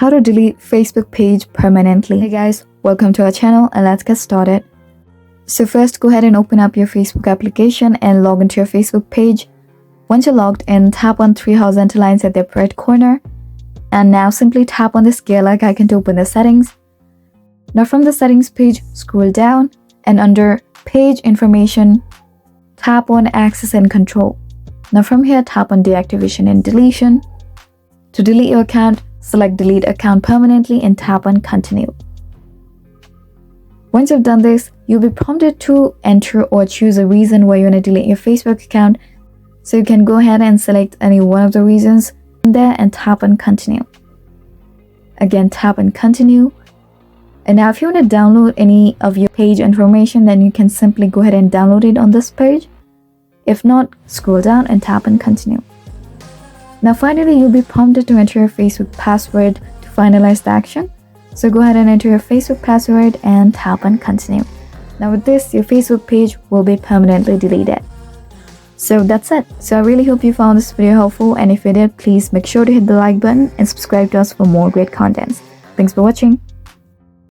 How to delete Facebook page permanently. Hey guys, welcome to our channel and let's get started. So first, go ahead and open up your Facebook application and log into your Facebook page. Once you're logged in, tap on three horizontal lines at the upper right corner. And now simply tap on this gear like icon to open the settings. Now from the settings page, scroll down and under page information, tap on access and control. Now from here, tap on deactivation and deletion. To delete your account, select delete account permanently and tap on continue. Once you've done this, you'll be prompted to enter or choose a reason why you want to delete your Facebook account. So you can go ahead and select any one of the reasons in there and tap on continue. Again, tap on continue. And now if you want to download any of your page information, then you can simply go ahead and download it on this page. If not, scroll down and tap on continue. Now finally, you'll be prompted to enter your Facebook password to finalize the action. So go ahead and enter your Facebook password and tap on continue. Now with this, your Facebook page will be permanently deleted. So that's it. So I really hope you found this video helpful, and if you did, please make sure to hit the like button and subscribe to us for more great contents. Thanks for watching.